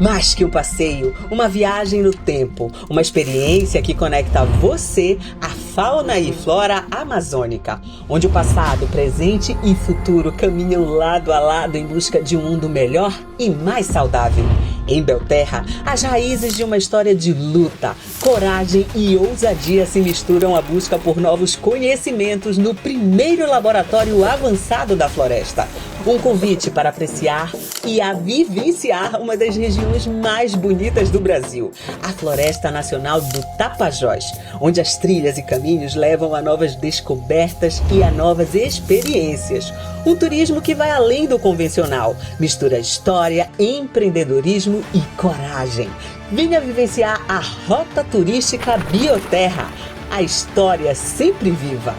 Mais que um passeio, uma viagem no tempo, uma experiência que conecta você à fauna e flora amazônica, onde o passado, presente e futuro caminham lado a lado em busca de um mundo melhor e mais saudável. Em Belterra, as raízes de uma história de luta, coragem e ousadia se misturam à busca por novos conhecimentos no primeiro laboratório avançado da floresta. Um convite para apreciar e a vivenciar uma das regiões mais bonitas do Brasil, a Floresta Nacional do Tapajós, onde as trilhas e caminhos levam a novas descobertas e a novas experiências. Um turismo que vai além do convencional, mistura história, empreendedorismo e coragem. Venha vivenciar a Rota Turística Bioterra, a história sempre viva.